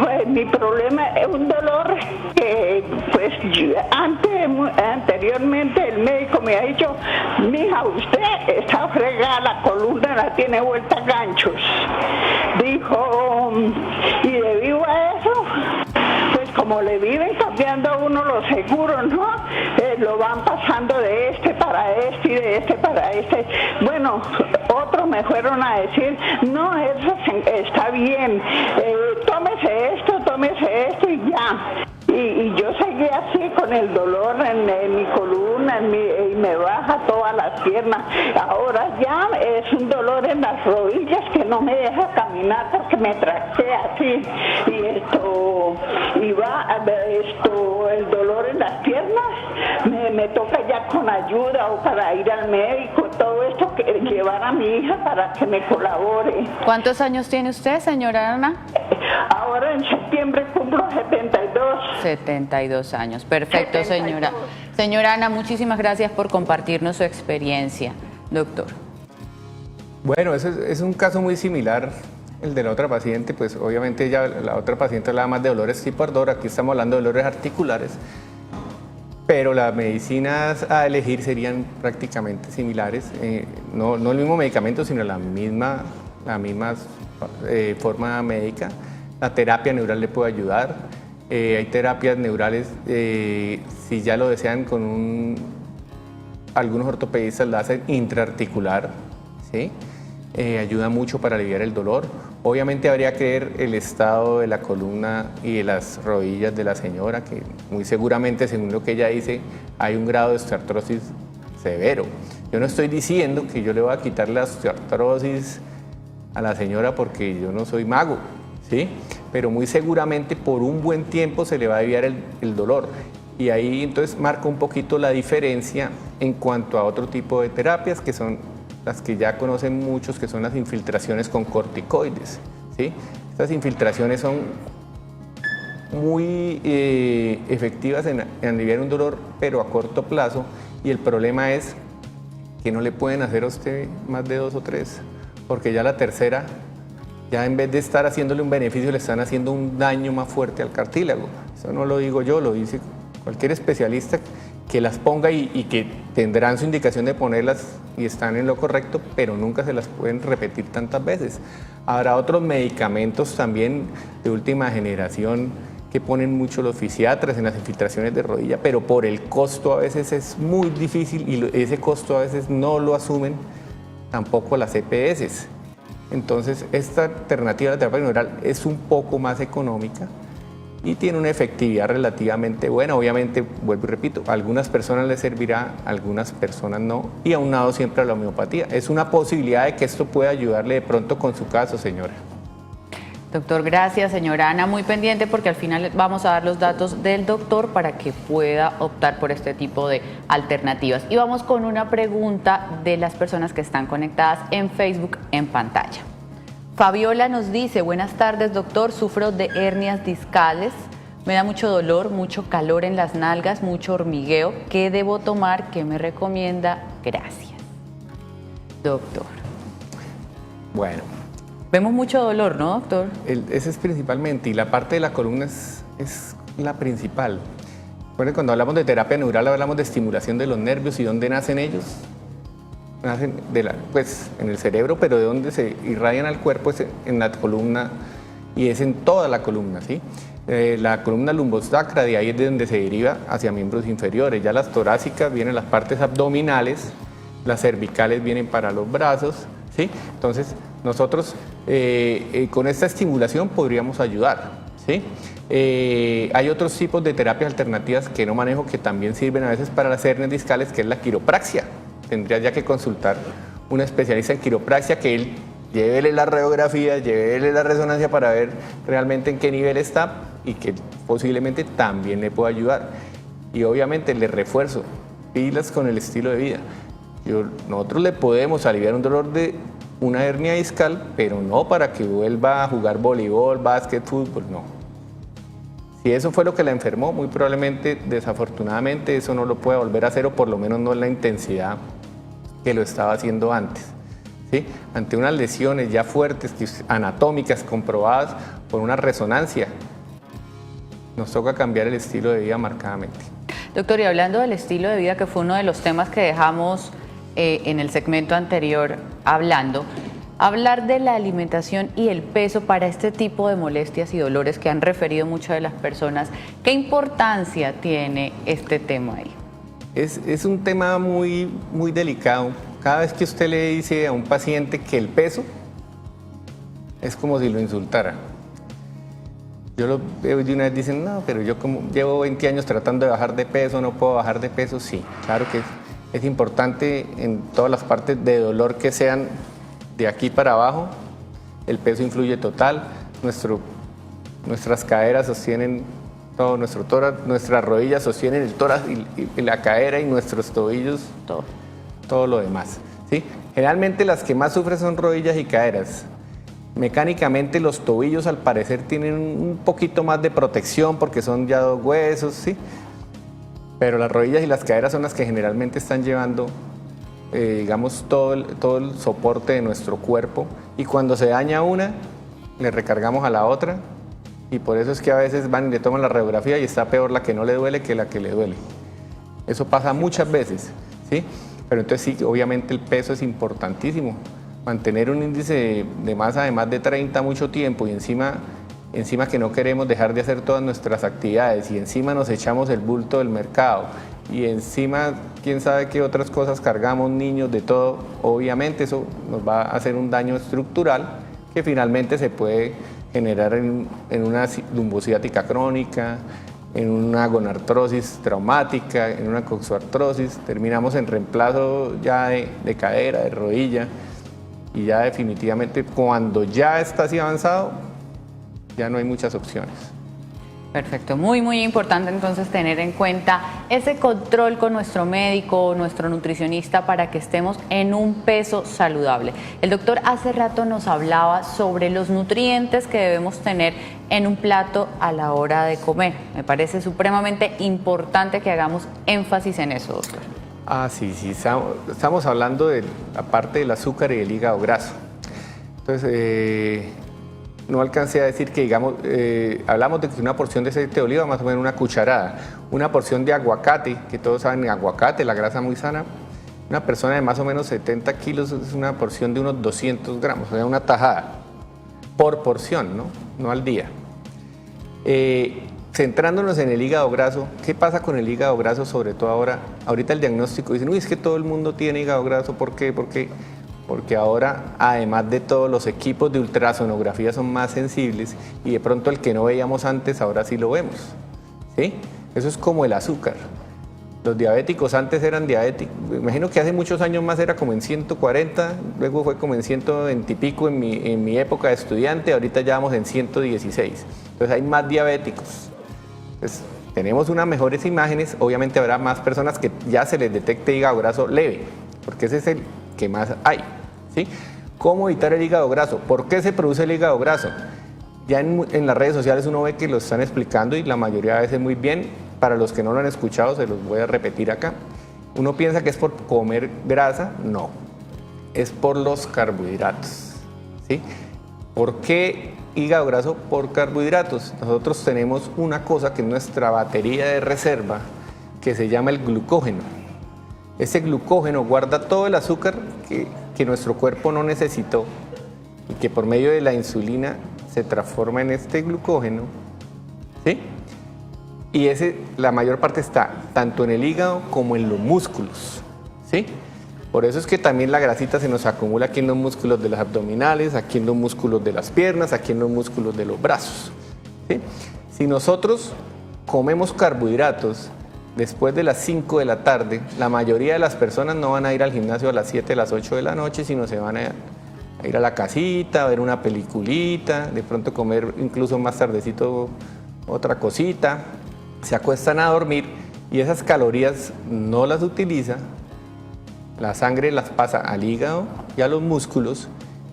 pues mi problema es un dolor que pues anteriormente el médico me ha dicho, mija, usted está fregada, la columna la tiene vuelta a ganchos. Dijo, y debido a eso, pues como le viven cambiando a uno los seguros, ¿no? Lo van pasando de este para este y de este para este. Bueno, otros me fueron a decir, no, eso está bien, tómese esto y ya. Y yo seguí así con el dolor en mi columna y me baja todas las piernas. Ahora ya es un dolor en las rodillas que no me deja caminar porque me traqué así. El dolor en las piernas me toca ya con ayuda o para ir al médico, todo esto, llevar a mi hija para que me colabore. ¿Cuántos años tiene usted, señora Ana? Ahora en septiembre cumplo 72. 72 años, perfecto, 72. señora. Señora Ana, muchísimas gracias por compartirnos su experiencia, doctor. Bueno, es un caso muy similar el de la otra paciente, pues obviamente ya la otra paciente hablaba más de dolores tipo ardor, aquí estamos hablando de dolores articulares, pero las medicinas a elegir serían prácticamente similares, no el mismo medicamento, sino la misma forma médica. La terapia neural le puede ayudar, hay terapias neurales, si ya lo desean, algunos ortopedistas la hacen intraarticular, ¿sí? Ayuda mucho para aliviar el dolor. Obviamente habría que ver el estado de la columna y de las rodillas de la señora, que muy seguramente, según lo que ella dice, hay un grado de osteoartrosis severo. Yo no estoy diciendo que yo le voy a quitar la osteoartrosis a la señora porque yo no soy mago, ¿sí? Pero muy seguramente por un buen tiempo se le va a aliviar el dolor. Y ahí entonces marca un poquito la diferencia en cuanto a otro tipo de terapias, que son las que ya conocen muchos, que son las infiltraciones con corticoides, ¿sí? Estas infiltraciones son muy efectivas en aliviar un dolor, pero a corto plazo, y el problema es que no le pueden hacer a usted más de 2 o 3, porque ya la tercera, ya en vez de estar haciéndole un beneficio, le están haciendo un daño más fuerte al cartílago. Eso no lo digo yo, lo dice cualquier especialista que las ponga y que tendrán su indicación de ponerlas y están en lo correcto, pero nunca se las pueden repetir tantas veces. Habrá otros medicamentos también de última generación que ponen mucho los fisiatras en las infiltraciones de rodilla, pero por el costo a veces es muy difícil y ese costo a veces no lo asumen tampoco las EPS. Entonces, esta alternativa de la terapia neural es un poco más económica y tiene una efectividad relativamente buena. Obviamente, vuelvo y repito, a algunas personas les servirá, a algunas personas no, y aunado siempre a la homeopatía. Es una posibilidad de que esto pueda ayudarle de pronto con su caso, señora. Doctor, gracias. Señora Ana, muy pendiente porque al final vamos a dar los datos del doctor para que pueda optar por este tipo de alternativas. Y vamos con una pregunta de las personas que están conectadas en Facebook en pantalla. Fabiola nos dice, buenas tardes, doctor, sufro de hernias discales, me da mucho dolor, mucho calor en las nalgas, mucho hormigueo. ¿Qué debo tomar? ¿Qué me recomienda? Gracias. Doctor. Bueno. Vemos mucho dolor, ¿no, doctor? Ese es principalmente, y la parte de la columna es la principal. Bueno, cuando hablamos de terapia neural hablamos de estimulación de los nervios. ¿Y dónde nacen ellos? Nacen pues en el cerebro, pero de dónde se irradian al cuerpo es en la columna, y es en toda la columna, ¿sí? La columna lumbosacra, de ahí es de donde se deriva hacia miembros inferiores. Ya las torácicas vienen las partes abdominales, las cervicales vienen para los brazos, ¿sí? Entonces, nosotros con esta estimulación podríamos ayudar, ¿sí? Hay otros tipos de terapias alternativas que no manejo, que también sirven a veces para las hernias discales, que es la quiropraxia. tendrías ya que consultar un especialista en quiropraxia que él llévele la radiografía, llévele la resonancia para ver realmente en qué nivel está y que posiblemente también le pueda ayudar. Y obviamente le refuerzo, pilas con el estilo de vida. Nosotros le podemos aliviar un dolor de una hernia discal, pero no para que vuelva a jugar voleibol, básquet, fútbol, no. Si eso fue lo que la enfermó, muy probablemente, desafortunadamente, eso no lo puede volver a hacer o por lo menos no en la intensidad que lo estaba haciendo antes. ¿Sí? Ante unas lesiones ya fuertes, anatómicas, comprobadas por una resonancia, nos toca cambiar el estilo de vida marcadamente. Doctor, y hablando del estilo de vida, que fue uno de los temas que dejamos en el segmento anterior hablando, hablar de la alimentación y el peso para este tipo de molestias y dolores que han referido muchas de las personas, ¿qué importancia tiene este tema ahí? Es un tema muy delicado. Cada vez que usted le dice a un paciente que el peso es como si lo insultara. Yo lo veo de una vez, dicen, no, pero yo como llevo 20 años tratando de bajar de peso, no puedo bajar de peso. Sí, claro que es importante en todas las partes de dolor que sean de aquí para abajo. El peso influye total. Nuestras caderas sostienen todo nuestro tórax, nuestras rodillas sostienen el tórax y la cadera y nuestros tobillos, todo lo demás. ¿Sí? Generalmente las que más sufren son rodillas y caderas. Mecánicamente los tobillos al parecer tienen un poquito más de protección porque son ya dos huesos, ¿sí? Pero las rodillas y las caderas son las que generalmente están llevando, digamos, todo el soporte de nuestro cuerpo, y cuando se daña una, le recargamos a la otra, y por eso es que a veces van y le toman la radiografía y está peor la que no le duele que la que le duele. Eso pasa muchas veces, ¿sí? Pero entonces sí, obviamente el peso es importantísimo. Mantener un índice de masa de más de 30 mucho tiempo y encima que no queremos dejar de hacer todas nuestras actividades y encima nos echamos el bulto del mercado y encima quién sabe qué otras cosas cargamos, niños, de todo, obviamente eso nos va a hacer un daño estructural que finalmente se puede generar en una lumbociática crónica, en una gonartrosis traumática, en una coxoartrosis, terminamos en reemplazo ya de cadera, de rodilla. Y ya definitivamente cuando ya está así avanzado, ya no hay muchas opciones. Perfecto, muy importante entonces tener en cuenta ese control con nuestro médico, nuestro nutricionista, para que estemos en un peso saludable. El doctor hace rato nos hablaba sobre los nutrientes que debemos tener en un plato a la hora de comer. Me parece supremamente importante que hagamos énfasis en eso, doctor. Sí, estamos hablando de la parte del azúcar y del hígado graso. Entonces, no alcancé a decir que, digamos, hablamos de que una porción de aceite de oliva, más o menos una cucharada, una porción de aguacate, que todos saben, aguacate, la grasa muy sana, una persona de más o menos 70 kilos es una porción de unos 200 gramos, o sea, una tajada, por porción, no al día. Centrándonos en el hígado graso, ¿qué pasa con el hígado graso? Sobre todo ahorita el diagnóstico, dicen, uy, es que todo el mundo tiene hígado graso, ¿por qué? Porque ahora, además de todos los equipos de ultrasonografía son más sensibles y de pronto el que no veíamos antes, ahora sí lo vemos, ¿sí? Eso es como el azúcar. Los diabéticos antes eran diabéticos, me imagino que hace muchos años más era como en 140, luego fue como en 120 y pico en mi época de estudiante, ahorita ya vamos en 116, entonces hay más diabéticos. Pues, tenemos unas mejores imágenes, obviamente habrá más personas que ya se les detecte hígado graso leve, porque ese es el que más hay, ¿sí? ¿Cómo evitar el hígado graso? ¿Por qué se produce el hígado graso? Ya en las redes sociales uno ve que lo están explicando y la mayoría de veces muy bien. Para los que no lo han escuchado, se los voy a repetir acá. Uno piensa que es por comer grasa, no, es por los carbohidratos, ¿sí? ¿Por qué hígado graso? Por carbohidratos. Nosotros tenemos una cosa que es nuestra batería de reserva, que se llama el glucógeno. Ese glucógeno guarda todo el azúcar que nuestro cuerpo no necesitó y que por medio de la insulina se transforma en este glucógeno, ¿sí? Y la mayor parte está tanto en el hígado como en los músculos, ¿sí? Por eso es que también la grasita se nos acumula aquí en los músculos de los abdominales, aquí en los músculos de las piernas, aquí en los músculos de los brazos, ¿sí? Si nosotros comemos carbohidratos, después de las 5 de la tarde, la mayoría de las personas no van a ir al gimnasio a las 7, a las 8 de la noche, sino se van a ir a la casita, a ver una peliculita, de pronto comer incluso más tardecito otra cosita, se acuestan a dormir y esas calorías no las utiliza, la sangre las pasa al hígado y a los músculos,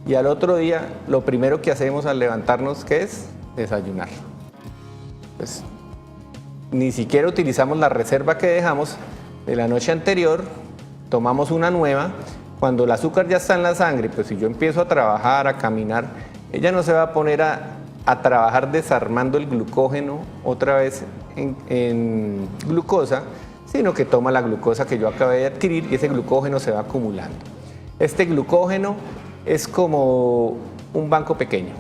y al otro día lo primero que hacemos al levantarnos, ¿qué es? Desayunar. Pues ni siquiera utilizamos la reserva que dejamos de la noche anterior, tomamos una nueva. Cuando el azúcar ya está en la sangre, pues si yo empiezo a trabajar, a caminar, ella no se va a poner a trabajar desarmando el glucógeno otra vez en glucosa, sino que toma la glucosa que yo acabé de adquirir y ese glucógeno se va acumulando. Este glucógeno es como un banco pequeño.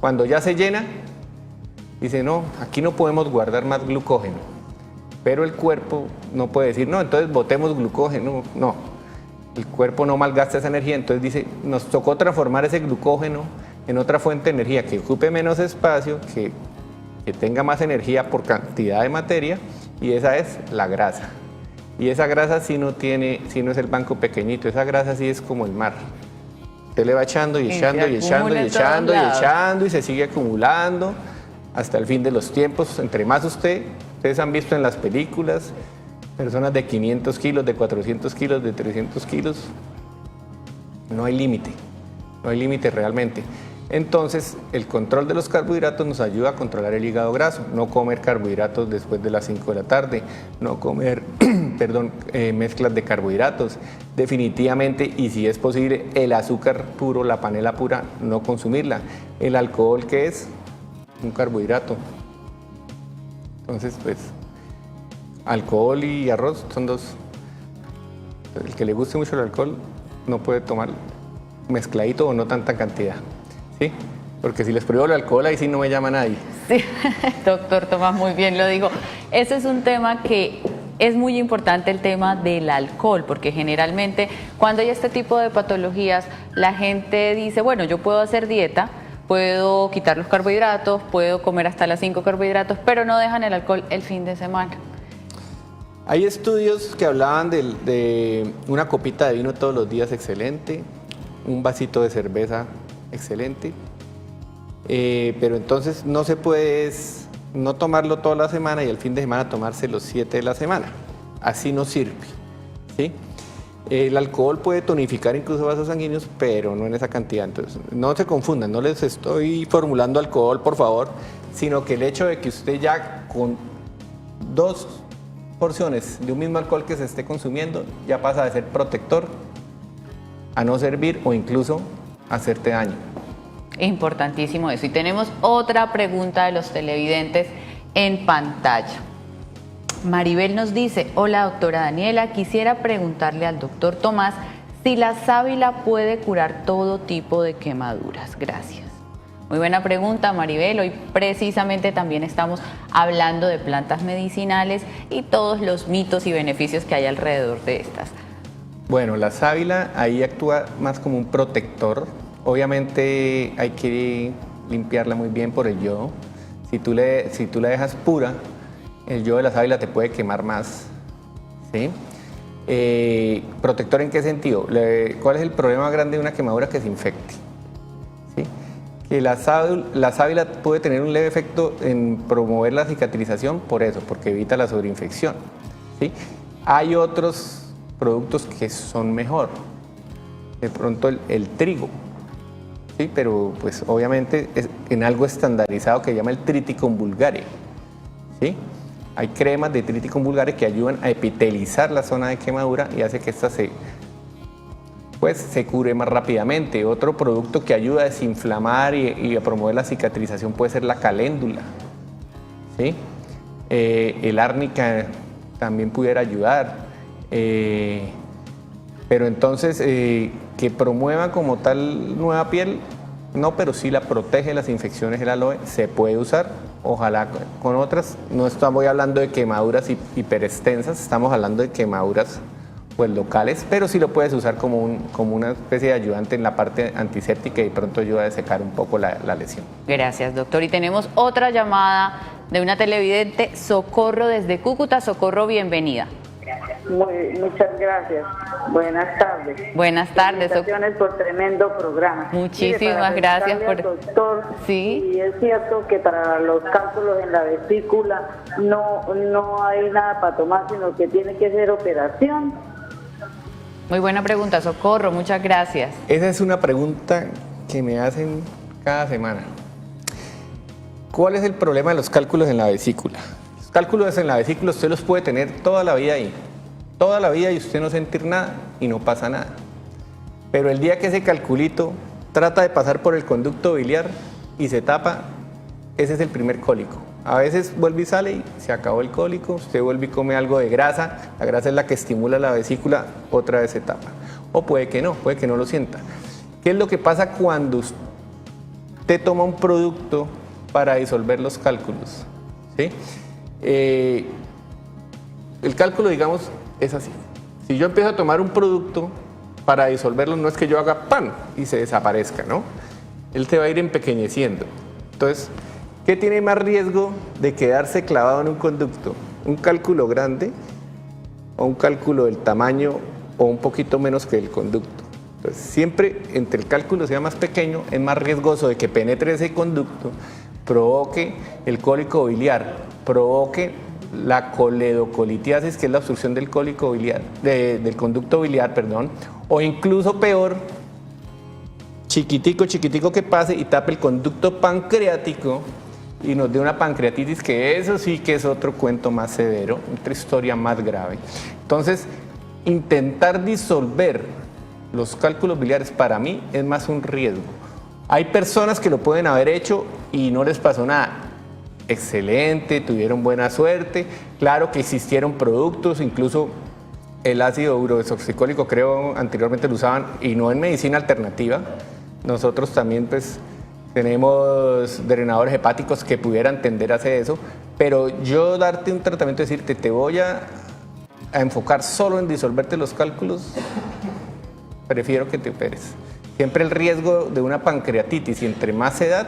Cuando ya se llena, dice, no, aquí no podemos guardar más glucógeno. Pero el cuerpo no puede decir, no, entonces botemos glucógeno, no. El cuerpo no malgasta esa energía, entonces dice, nos tocó transformar ese glucógeno en otra fuente de energía que ocupe menos espacio, que tenga más energía por cantidad de materia, y esa es la grasa. Y esa grasa sí no es el banco pequeñito, esa grasa sí es como el mar. Usted le va echando y echando y echando y echando y echando y se sigue acumulando hasta el fin de los tiempos. Entre más ustedes han visto en las películas, personas de 500 kilos, de 400 kilos, de 300 kilos, no hay límite realmente. Entonces, el control de los carbohidratos nos ayuda a controlar el hígado graso, no comer carbohidratos después de las 5 de la tarde, no comer mezclas de carbohidratos, definitivamente, y si es posible, el azúcar puro, la panela pura, no consumirla. El alcohol, ¿qué es? Un carbohidrato. Entonces, pues, alcohol y arroz son dos. El que le guste mucho el alcohol no puede tomar mezcladito o no tanta cantidad, ¿sí? Porque si les prohíbo el alcohol, ahí sí no me llama nadie. Sí, doctor Tomás, muy bien lo dijo. Ese es un tema que es muy importante, el tema del alcohol, porque generalmente cuando hay este tipo de patologías, la gente dice, bueno, yo puedo hacer dieta, puedo quitar los carbohidratos, puedo comer hasta las 5 carbohidratos, pero no dejan el alcohol el fin de semana. Hay estudios que hablaban de una copita de vino todos los días, excelente, un vasito de cerveza, excelente, pero entonces no se puede no tomarlo toda la semana y el fin de semana tomarse los 7 de la semana, así no sirve, ¿sí? El alcohol puede tonificar incluso vasos sanguíneos, pero no en esa cantidad, entonces no se confundan, no les estoy formulando alcohol, por favor, sino que el hecho de que usted ya con 2 porciones de un mismo alcohol que se esté consumiendo ya pasa de ser protector a no servir o incluso hacerte daño. Importantísimo eso. Y tenemos otra pregunta de los televidentes en pantalla. Maribel nos dice, hola doctora Daniela, quisiera preguntarle al doctor Tomás si la sábila puede curar todo tipo de quemaduras. Gracias. Muy buena pregunta, Maribel. Hoy precisamente también estamos hablando de plantas medicinales y todos los mitos y beneficios que hay alrededor de estas. Bueno, la sábila ahí actúa más como un protector. Obviamente hay que limpiarla muy bien por el yodo. Si tú la dejas pura, el yodo de la sábila te puede quemar más, ¿sí? ¿Protector en qué sentido? ¿Cuál es el problema grande de una quemadura? Que se infecte, ¿sí? Que la sábila puede tener un leve efecto en promover la cicatrización por eso, porque evita la sobreinfección, ¿sí? Hay otros productos que son mejor, de pronto el trigo, ¿sí? Pero pues obviamente es en algo estandarizado que se llama el Triticum vulgare, ¿sí? Hay cremas de Triticum vulgare que ayudan a epitelizar la zona de quemadura y hace que esta se cure más rápidamente. Otro producto que ayuda a desinflamar y a promover la cicatrización puede ser la caléndula, ¿sí? El árnica también pudiera ayudar, pero entonces que promueva como tal nueva piel, no, pero sí la protege de las infecciones el aloe, se puede usar, ojalá con otras. No estamos hablando de quemaduras hiperextensas, estamos hablando de quemaduras pues locales, pero sí lo puedes usar como una especie de ayudante en la parte antiséptica y de pronto ayuda a secar un poco la lesión. Gracias, doctor. Y tenemos otra llamada de una televidente, Socorro desde Cúcuta. Socorro, bienvenida. Muchas gracias. Buenas tardes. Buenas tardes. Felicitaciones por tremendo programa. Muchísimas gracias por... doctor, sí. Y es cierto que para los cálculos en la vesícula no hay nada para tomar, sino que tiene que ser operación. Muy buena pregunta, Socorro. Muchas gracias. Esa es una pregunta que me hacen cada semana. ¿Cuál es el problema de los cálculos en la vesícula? Los cálculos en la vesícula usted los puede tener toda la vida ahí. Toda la vida y usted no sentir nada y no pasa nada. Pero el día que ese calculito trata de pasar por el conducto biliar y se tapa, ese es el primer cólico. A veces vuelve y sale y se acabó el cólico, usted vuelve y come algo de grasa, la grasa es la que estimula la vesícula, otra vez se tapa. O puede que no lo sienta. ¿Qué es lo que pasa cuando usted toma un producto para disolver los cálculos? ¿Sí? El cálculo, digamos, es así. Si yo empiezo a tomar un producto para disolverlo, no es que yo haga ¡pam! Y se desaparezca, ¿no? Él se va a ir empequeñeciendo. Entonces, ¿qué tiene más riesgo de quedarse clavado en un conducto? ¿Un cálculo grande o un cálculo del tamaño o un poquito menos que el conducto? Entonces, siempre entre el cálculo sea más pequeño, es más riesgoso de que penetre ese conducto, provoque el cólico biliar, provoque la coledocolitiasis, que es la obstrucción del cólico biliar, del conducto biliar, perdón, o incluso peor, chiquitico que pase y tape el conducto pancreático y nos dé una pancreatitis, que eso sí que es otro cuento más severo, otra historia más grave. Entonces, intentar disolver los cálculos biliares para mí es más un riesgo. Hay personas que lo pueden haber hecho y no les pasó nada. Excelente, tuvieron buena suerte. Claro que existieron productos, incluso el ácido urodesoxicólico, creo anteriormente lo usaban, y no en medicina alternativa. Nosotros también pues tenemos drenadores hepáticos que pudieran tender a hacer eso, pero yo darte un tratamiento, decirte te voy a enfocar solo en disolverte los cálculos, prefiero que te operes. Siempre el riesgo de una pancreatitis, y entre más edad,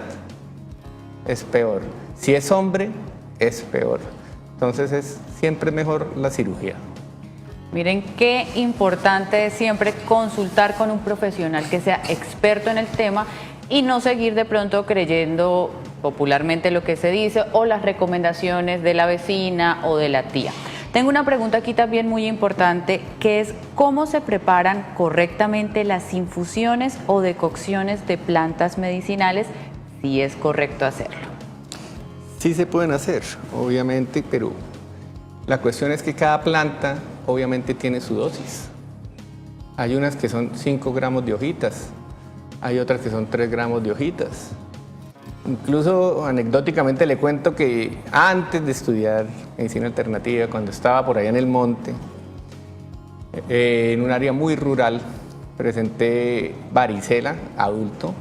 es peor. Si es hombre, es peor. Entonces es siempre mejor la cirugía. Miren qué importante es siempre consultar con un profesional que sea experto en el tema y no seguir de pronto creyendo popularmente lo que se dice o las recomendaciones de la vecina o de la tía. Tengo una pregunta aquí también muy importante, que es ¿cómo se preparan correctamente las infusiones o decocciones de plantas medicinales, si es correcto hacerlo? Sí se pueden hacer, obviamente, pero la cuestión es que cada planta obviamente tiene su dosis. Hay unas que son 5 gramos de hojitas, hay otras que son 3 gramos de hojitas. Incluso anecdóticamente le cuento que antes de estudiar medicina alternativa, cuando estaba por allá en el monte, en un área muy rural, presenté varicela adulto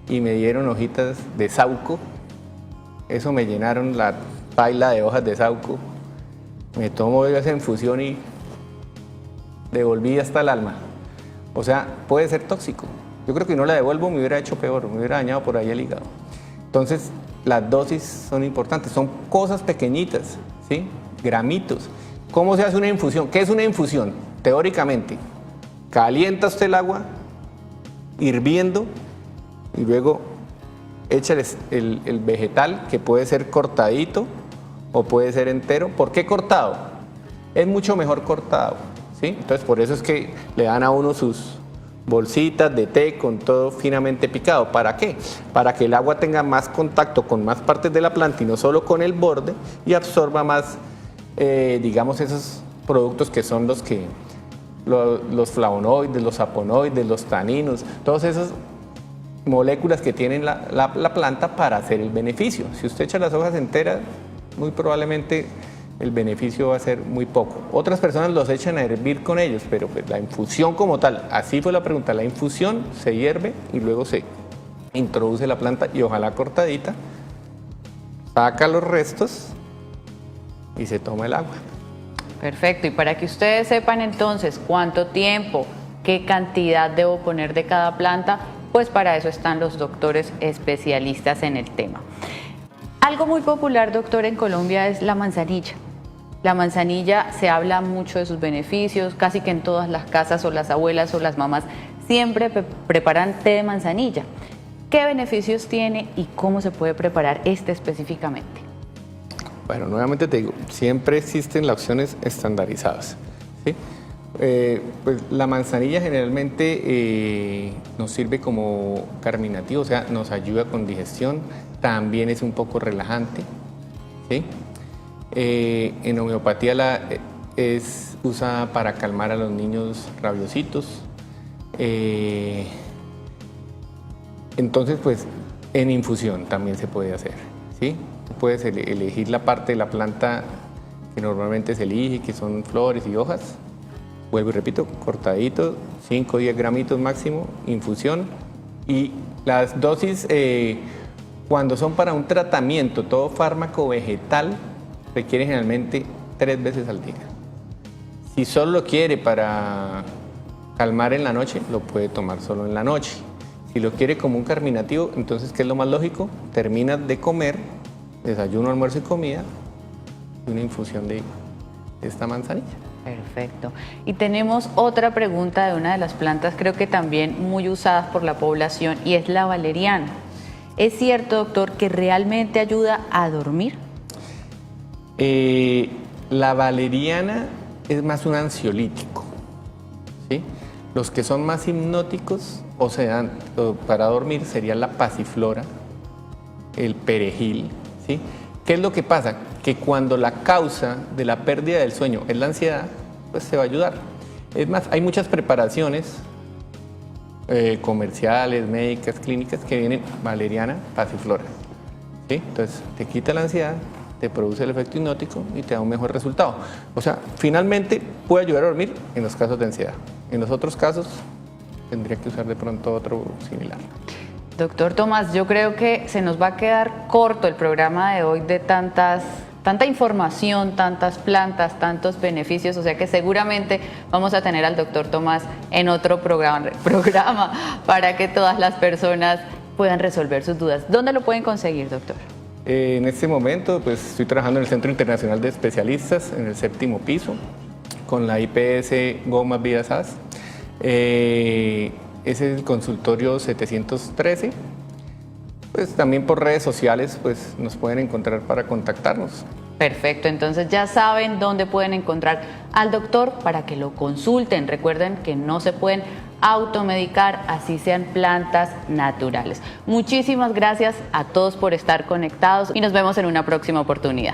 y me dieron hojitas de sauco. Eso me llenaron la paila de hojas de sauco. Me tomo esa infusión y devolví hasta el alma. O sea, puede ser tóxico. Yo creo que si no la devuelvo me hubiera hecho peor, me hubiera dañado por ahí el hígado. Entonces, las dosis son importantes, son cosas pequeñitas, ¿sí? Gramitos. ¿Cómo se hace una infusión? ¿Qué es una infusión? Teóricamente, calienta usted el agua hirviendo y luego echa el vegetal, que puede ser cortadito o puede ser entero. ¿Por qué cortado? Es mucho mejor cortado, ¿sí? Entonces, por eso es que le dan a uno sus bolsitas de té con todo finamente picado. ¿Para qué? Para que el agua tenga más contacto con más partes de la planta y no solo con el borde, y absorba más, digamos, esos productos que son los flavonoides, los saponoides, los taninos, todas esas moléculas que tienen la planta para hacer el beneficio. Si usted echa las hojas enteras, muy probablemente el beneficio va a ser muy poco. Otras personas los echan a hervir con ellos, pero pues la infusión como tal, así fue la pregunta, la infusión se hierve y luego se introduce la planta y ojalá cortadita, saca los restos y se toma el agua. Perfecto, y para que ustedes sepan entonces cuánto tiempo, qué cantidad debo poner de cada planta, pues para eso están los doctores especialistas en el tema. Algo muy popular, doctor, en Colombia es la manzanilla. La manzanilla, se habla mucho de sus beneficios, casi que en todas las casas o las abuelas o las mamás siempre preparan té de manzanilla. ¿Qué beneficios tiene y cómo se puede preparar este específicamente? Bueno, nuevamente te digo, siempre existen las opciones estandarizadas, ¿sí? Pues la manzanilla generalmente nos sirve como carminativo, o sea, nos ayuda con digestión, también es un poco relajante, ¿sí? En homeopatía es usada para calmar a los niños rabiositos. Entonces, pues en infusión también se puede hacer, ¿sí? Puedes elegir la parte de la planta que normalmente se elige, que son flores y hojas. Vuelvo y repito, cortadito, 5 o 10 gramitos máximo, infusión. Y las dosis, cuando son para un tratamiento, todo fármaco vegetal, requiere generalmente 3 veces al día. Si solo lo quiere para calmar en la noche, lo puede tomar solo en la noche. Si lo quiere como un carminativo, entonces, ¿qué es lo más lógico? Termina de comer, desayuno, almuerzo y comida, y una infusión de esta manzanilla. Perfecto. Y tenemos otra pregunta de una de las plantas, creo que también muy usadas por la población, y es la valeriana. ¿Es cierto, doctor, que realmente ayuda a dormir? La valeriana es más un ansiolítico, ¿sí? Los que son más hipnóticos o se dan para dormir sería la pasiflora, el perejil, ¿sí? ¿Qué es lo que pasa? Que cuando la causa de la pérdida del sueño es la ansiedad, pues se va a ayudar. Es más, hay muchas preparaciones comerciales, médicas, clínicas que vienen valeriana, pasiflora, ¿sí? Entonces te quita la ansiedad, te produce el efecto hipnótico y te da un mejor resultado. O sea, finalmente puede ayudar a dormir en los casos de ansiedad. En los otros casos tendría que usar de pronto otro similar. Doctor Tomás, yo creo que se nos va a quedar corto el programa de hoy de tanta información, tantas plantas, tantos beneficios, o sea que seguramente vamos a tener al doctor Tomás en otro programa para que todas las personas puedan resolver sus dudas. ¿Dónde lo pueden conseguir, doctor? En este momento, pues estoy trabajando en el Centro Internacional de Especialistas, en el 7º piso, con la IPS Gómez Vida SAS. Ese es el consultorio 713. Pues también por redes sociales pues nos pueden encontrar para contactarnos. Perfecto, entonces ya saben dónde pueden encontrar al doctor para que lo consulten. Recuerden que no se pueden automedicar, así sean plantas naturales. Muchísimas gracias a todos por estar conectados y nos vemos en una próxima oportunidad.